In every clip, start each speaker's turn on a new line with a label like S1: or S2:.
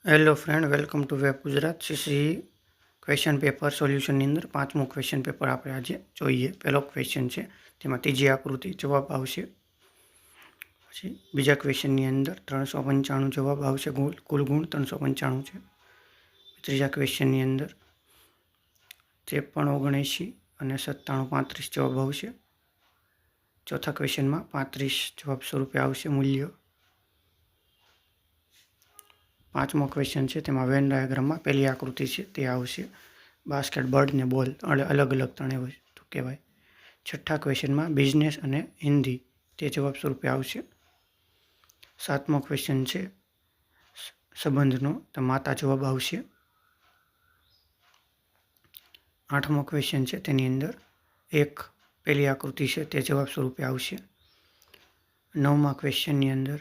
S1: Hello friend, welcome to web Gujarat. CC question paper સોલ્યુશનની અંદર પાંચમું ક્વેશ્ચન પેપર આપણે આજે જોઈએ. પહેલો ક્વેશ્ચન છે, તેમાં ત્રીજી આકૃતિ જવાબ આવશે. પછી બીજા ક્વેશ્ચનની અંદર 395 જવાબ આવશે. કુલ ગુણ 395 છે. ત્રીજા ક્વેશ્ચનની અંદર 53, 79 અને 97, 35 જવાબ આવશે. ચોથા ક્વેશ્ચનમાં 35 જવાબ સ્વરૂપે આવશે મૂલ્ય. પાંચમો ક્વેશ્ચન છે, તેમાં વેન ડાયાગ્રામમાં પહેલી આકૃતિ છે તે આવશે. બાસ્કેટ, બર્ડ ને બોલ અલગ અલગ ત્રણેય વસ્તુ કહેવાય. છઠ્ઠા ક્વેશ્ચનમાં બિઝનેસ અને હિન્દી તે જવાબ સ્વરૂપે આવશે. સાતમો ક્વેશ્ચન છે સંબંધનો, તો માતા જવાબ આવશે. આઠમો ક્વેશ્ચન છે, તેની અંદર એક પહેલી આકૃતિ છે તે જવાબ સ્વરૂપે આવશે. નવમા ક્વેશ્ચનની અંદર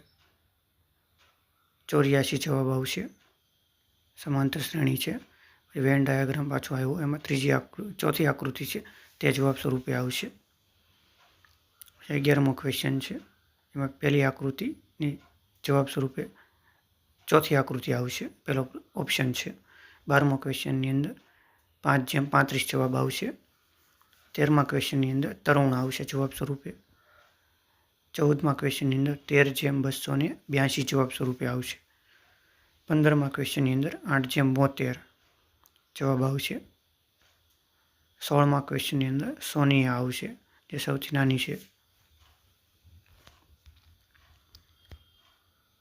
S1: 84 જવાબ આવશે. સમાંતર શ્રેણી છે. વેન ડાયાગ્રામ પાછો આવ્યો, એમાં ચોથી આકૃતિ છે તે જવાબ સ્વરૂપે આવશે. 11મો ક્વેશ્ચન છે, એમાં પહેલી આકૃતિની જવાબ સ્વરૂપે ચોથી આકૃતિ આવશે, પહેલો ઓપ્શન છે. 12મો ક્વેશ્ચનની અંદર 5/35 જવાબ આવશે. 13મા ક્વેશ્ચનની અંદર તરુણ આવશે જવાબ સ્વરૂપે. 14મા ક્વેશ્ચનની અંદર 13/282 જવાબ સ્વરૂપે આવશે. 15મા ક્વેશ્ચનની અંદર 8/72 જવાબ આવશે. 16મા ક્વેશ્ચનની અંદર સોનિયા આવશે, જે સૌથી નાની છે.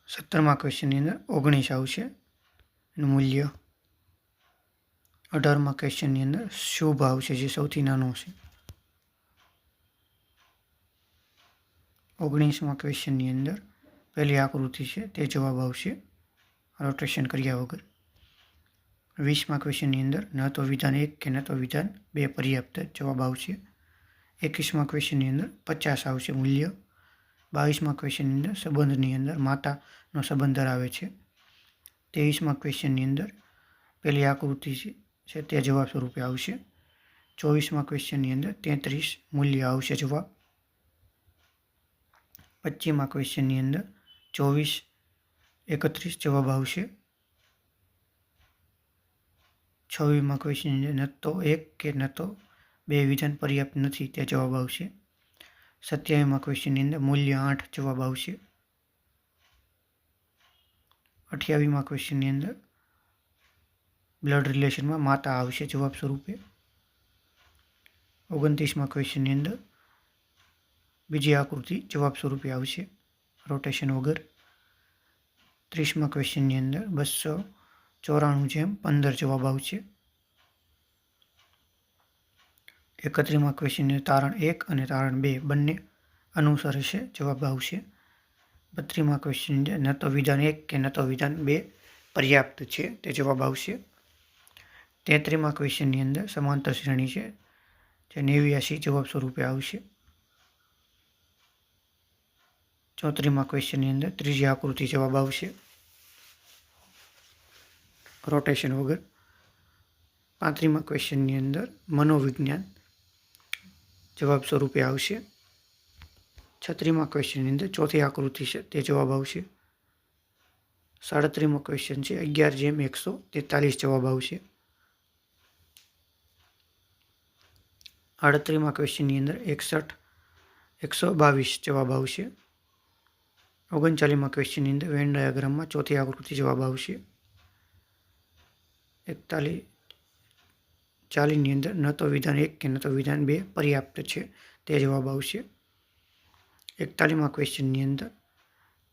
S1: 17મા ક્વેશ્ચનની અંદર 19 આવશે એનું મૂલ્ય. 18મા ક્વેશ્ચનની અંદર શુભ આવશે, જે સૌથી નાનો છે. 19મા ક્વેશ્ચનની અંદર પહેલી આકૃતિ છે તે જવાબ આવશે, રોટેશન કર્યા વગર. 20મા ક્વેશ્ચનની અંદર ન તો વિધાન 1 કે ન તો વિધાન 2 પર્યાપ્ત જવાબ આવશે. 21મા ક્વેશ્ચનની અંદર 50 આવશે મૂલ્ય. 22મા ક્વેશ્ચનની અંદર સંબંધની અંદર માતાનો સંબંધ ધરાવે છે. 23મા ક્વેશ્ચનની અંદર પહેલી આકૃતિ છે તે જવાબ સ્વરૂપે આવશે. 24મા ક્વેશ્ચનની અંદર 33 મૂલ્ય આવશે જવાબ. 25મા ક્વેશ્ચનની અંદર 24, 31 જવાબ આવશે. 26મા ક્વેશ્ચનની અંદર ન તો 1 કે ન તો 2 વિધાન પર્યાપ્ત નથી તે જવાબ આવશે. 27મા ક્વેશ્ચનની અંદર મૂલ્ય 8 જવાબ આવશે. 28મા ક્વેશ્ચનની અંદર બ્લડ રિલેશનમાં માતા આવશે જવાબ સ્વરૂપે. 29મા ક્વેશ્ચનની અંદર બીજી આકૃતિ જવાબ સ્વરૂપે આવશે, રોટેશન વગર. 30મા ક્વેશ્ચનની અંદર 294/15 જવાબ આવશે. 31મા ક્વેશ્ચનની અંદર તારણ 1 અને તારણ 2 બંને અનુસરશે જવાબ આવશે. 32મા ક્વેશ્ચનની અંદર ન તો વિધાન 1 કે ન તો વિધાન 2 પર્યાપ્ત છે તે જવાબ આવશે. 33મા ક્વેશ્ચનની અંદર સમાંતર શ્રેણી છે, જે 89 જવાબ સ્વરૂપે આવશે. 34મા ક્વેશ્ચનની અંદર ત્રીજી આકૃતિ જવાબ આવશે, રોટેશન વગર. 35મા ક્વેશ્ચનની અંદર મનોવિજ્ઞાન જવાબ સ્વરૂપે આવશે. 36મા ક્વેશ્ચનની અંદર ચોથી આકૃતિ છે તે જવાબ આવશે. 37મો ક્વેશ્ચન છે, 11/143 જવાબ આવશે. 38મા ક્વેશ્ચનની અંદર 61/122 જવાબ આવશે. 39મા ક્વેશ્ચનની અંદર વેન ડાયાગ્રામમાં ચોથી આકૃતિ જવાબ આવશે. 40ની અંદર ન તો વિધાન 1 કે ન તો વિધાન 2 પર્યાપ્ત છે તે જવાબ આવશે. 41મા ક્વેશ્ચનની અંદર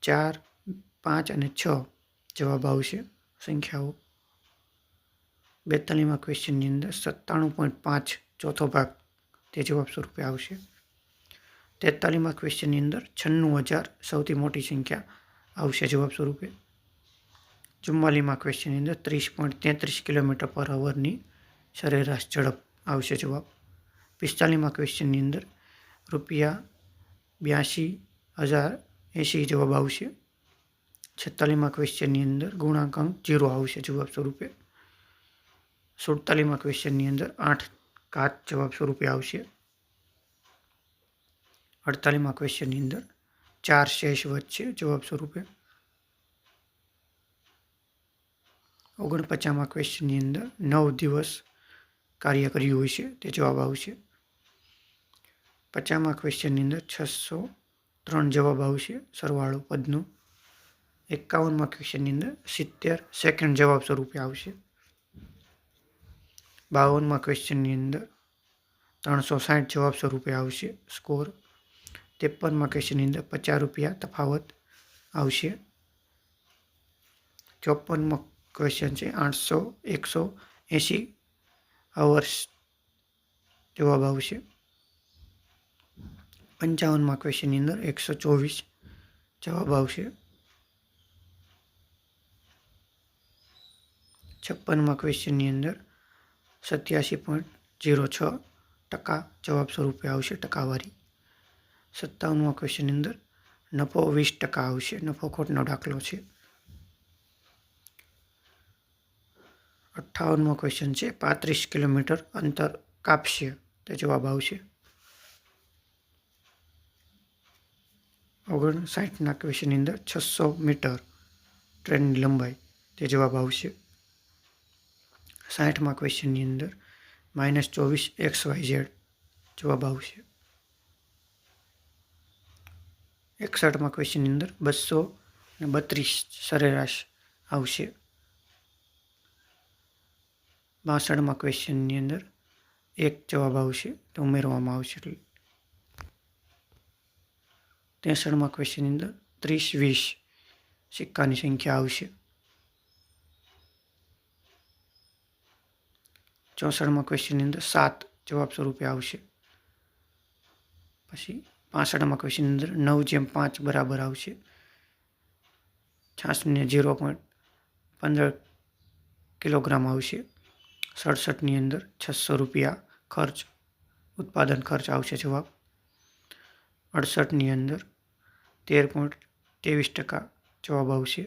S1: 4, 5 અને 6 જવાબ આવશે સંખ્યાઓ. 42મા ક્વેશ્ચનની અંદર 97.5 ચોથો ભાગ તે જવાબ સ્વરૂપે આવશે. 43મા ક્વેશ્ચનની અંદર 96,000 સૌથી મોટી સંખ્યા આવશે જવાબ સ્વરૂપે. 44મા ક્વેશ્ચનની અંદર 30.33 km/hની સરેરાશ ઝડપ આવશે જવાબ. 45મા ક્વેશ્ચનની અંદર ₹82,080 જવાબ આવશે. 46મા ક્વેશ્ચનની અંદર ગુણાંક અંક 0 આવશે જવાબ સ્વરૂપે. 47મા ક્વેશ્ચનની અંદર 8 ઘાત જવાબ સ્વરૂપે આવશે. 48મા ક્વેશ્ચનની અંદર 4 શેષ વધશે જવાબ સ્વરૂપે. 49માં ક્વેશ્ચનની અંદર 9 દિવસ કાર્ય કર્યું હોય છે તે જવાબ આવશે. 50માં ક્વેશ્ચનની અંદર 603 જવાબ આવશે સરવાળો પદનો. 51માં ક્વેશ્ચનની અંદર 70 સેકન્ડ જવાબ સ્વરૂપે આવશે. 52માં ક્વેશ્ચનની અંદર 360 જવાબ સ્વરૂપે આવશે સ્કોર. 53માં ક્વેશ્ચનની અંદર ₹50 તફાવત આવશે. 54મો ક્વેશ્ચન છે 180 અવર્સ જવાબ આવશે. 55માં ક્વેશ્ચનની અંદર 124 જવાબ આવશે. 56માં ક્વેશ્ચનની અંદર 87.06% જવાબ સ્વરૂપે આવશે ટકાવારી. 57મા ક્વેશ્ચનની અંદર નફો 20% આવશે. નફો ખોટનો દાખલો છે. 58મો ક્વેશ્ચન છે 35 કિલોમીટર અંતર કાપશે તે જવાબ આવશે. 59ના ક્વેશ્ચનની અંદર 600 મીટર ટ્રેનની લંબાઈ તે જવાબ આવશે. 60મા ક્વેશ્ચનની અંદર -24 XYZ જવાબ આવશે. 61મા ક્વેશ્ચનની અંદર 232 સરેરાશ આવશે. 62મા ક્વેશ્ચનની અંદર 1 જવાબ આવશે તો ઉમેરવામાં આવશે. 63મા ક્વેશ્ચનની અંદર 30-20 સિક્કાની સંખ્યા આવશે. 64મા ક્વેશ્ચનની અંદર 7 જવાબ સ્વરૂપે આવશે. પછી 65મા ક્વેશ્ચનની અંદર 9/5 બરાબર આવશે. 66ને 0.15 કિલોગ્રામ આવશે. 67ની અંદર ₹600 ખર્ચ ઉત્પાદન ખર્ચ આવશે જવાબ. 68ની અંદર 13.23% જવાબ આવશે.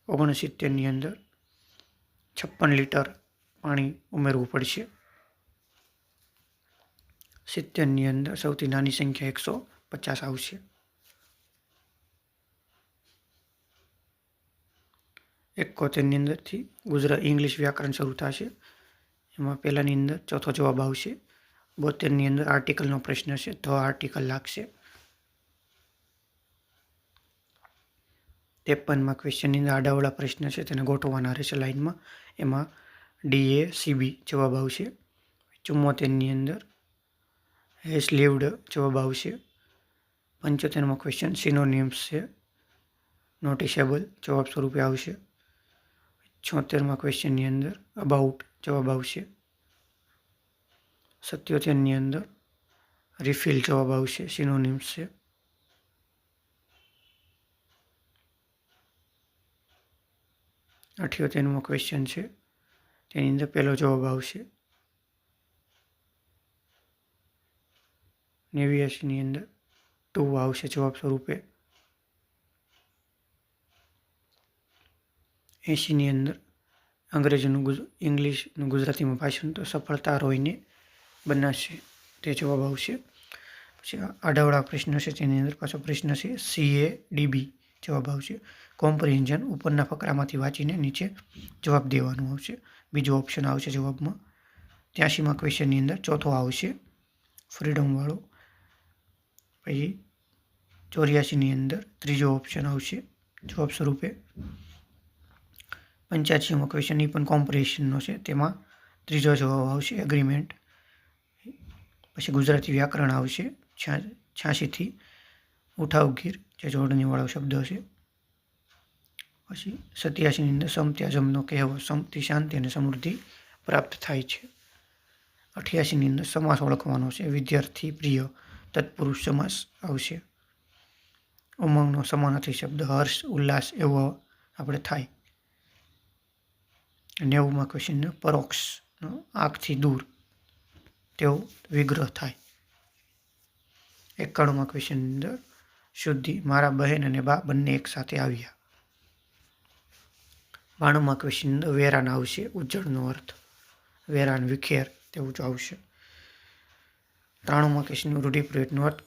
S1: 69ની અંદર 56 લીટર પાણી ઉમેરવું પડશે. 70ની અંદર સૌથી નાની સંખ્યા 150 આવશે. 71ની અંદરથી ઇંગ્લિશ વ્યાકરણ શરૂ થશે. એમાં પહેલાની અંદર ચોથો જવાબ આવશે. 72ની અંદર આર્ટિકલનો પ્રશ્ન છે તો આર્ટિકલ લાગશે. 53માં ક્વેશ્ચનની અંદર આડાવડા પ્રશ્ન છે તેને ગોઠવવાના રહેશે લાઇનમાં. એમાં DACB જવાબ આવશે. 74ની અંદર હેઝ લીવ્ડ જવાબ આવશે. 75મો ક્વેશ્ચન સિનોનિમ્સ છે. નોટિસેબલ જવાબ સ્વરૂપે આવશે. 76મા ક્વેશ્ચનની અંદર અબાઉટ જવાબ આવશે. 77ની અંદર રિફિલ જવાબ આવશે. સિનોનિમ્સ છે. 78મો ક્વેશ્ચન છે તેની અંદર પહેલો જવાબ આવશે. 89ની અંદર ટુ આવશે જવાબ સ્વરૂપે. 80ની અંદર ઇંગ્લિશનું ગુજરાતીમાં ભાષણ તો સફળતા રોઈને બનાવશે તે જવાબ આવશે. પછી આડાવડા પ્રશ્ન છે તેની અંદર પાછો પ્રશ્ન છે CADB જવાબ આવશે. કોમ્પ્રિહેન્શન ઉપરના ફકરામાંથી વાંચીને નીચે જવાબ દેવાનું આવશે. બીજો ઓપ્શન આવશે જવાબમાં. 83મા ક્વેશ્ચનની અંદર ચોથો આવશે ફ્રીડમવાળો. પછી 84ની અંદર ત્રીજો ઓપ્શન આવશે જવાબ સ્વરૂપે. 85મો ક્વેશ્ચન એ પણ કોમ્પ્રિહેન્શનનો છે તેમાં ત્રીજો જવાબ આવશે એગ્રીમેન્ટ. પછી ગુજરાતી વ્યાકરણ આવશે 86થી ઉઠાવગીર જે જોડણીવાળો શબ્દ છે. પછી 87ની અંદર સમત્યાજમનો કહેવો સમથી શાંતિ અને સમૃદ્ધિ પ્રાપ્ત થાય છે. 88ની અંદર સમાસ ઓળખવાનો છે. વિદ્યાર્થી પ્રિય તત્પુરુષ સમાસ આવશે. ઉમંગનો સમાનાર્થી શબ્દ હર્ષ ઉલ્લાસ એવો આપણે થાય. 90મા ક્વેશ્ચન પરોક્ષ આંખથી દૂર તેવો વિગ્રહ થાય. 91મા ક્વેશ્ચનની અંદર શુદ્ધિ મારા બહેન અને બા બંને એક સાથે આવ્યા. 92મા ક્વેશ્ચન અંદર વેરાન આવશે ઉજ્જળનો અર્થ. વેરાન વિખેર તેવું જ આવશે. 93મા ક્વેશ્ચન રૂઢિપ્રયોગનો અર્થ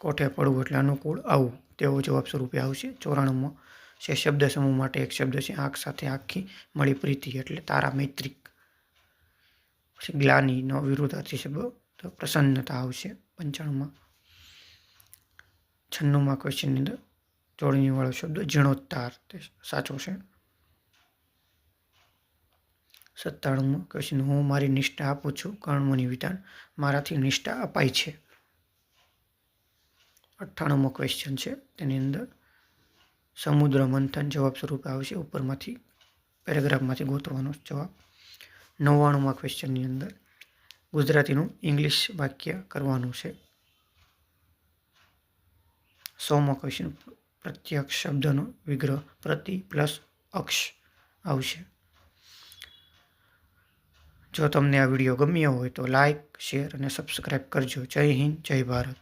S1: કોઠે પડવું એટલે અનુકૂળ આવવું. તેવો જવાબ સ્વરૂપે આવશે. 94માં છે શબ્દ સમૂહ માટે એક શબ્દ છે આંખ સાથે આખી મળી પ્રીતિ એટલે તારા મૈત્રિક. પછી ગ્લાનિનો વિરુદ્ધાર્થી શબ્દ તો પ્રસન્નતા આવશે. 95માં 96માં ક્વેશ્ચનની અંદર જોડણીવાળો શબ્દ જીર્ણોદ્ધાર તે સાચો છે. 97માં ક્વેશ્ચન હું મારી નિષ્ઠા આપું છું કર્મની વિધાન મારાથી નિષ્ઠા અપાય છે. 98મો ક્વેશ્ચન છે તેની અંદર સમુદ્ર મંથન જવાબ સ્વરૂપે આવશે. ઉપરમાંથી પેરેગ્રાફમાંથી ગોતવાનો જવાબ. 99માં ક્વેશ્ચનની અંદર ગુજરાતીનું ઇંગ્લિશ વાક્ય કરવાનું છે. 100મો ક્વેશ્ચન પ્રત્યક્ષ શબ્દનો વિગ્રહ પ્રતિ પ્લસ અક્ષ આવશે. જો તમને આ વિડીયો ગમ્યો હોય તો લાઇક, શેર અને સબસ્ક્રાઈબ કરજો. જય હિન્દ, જય ભારત.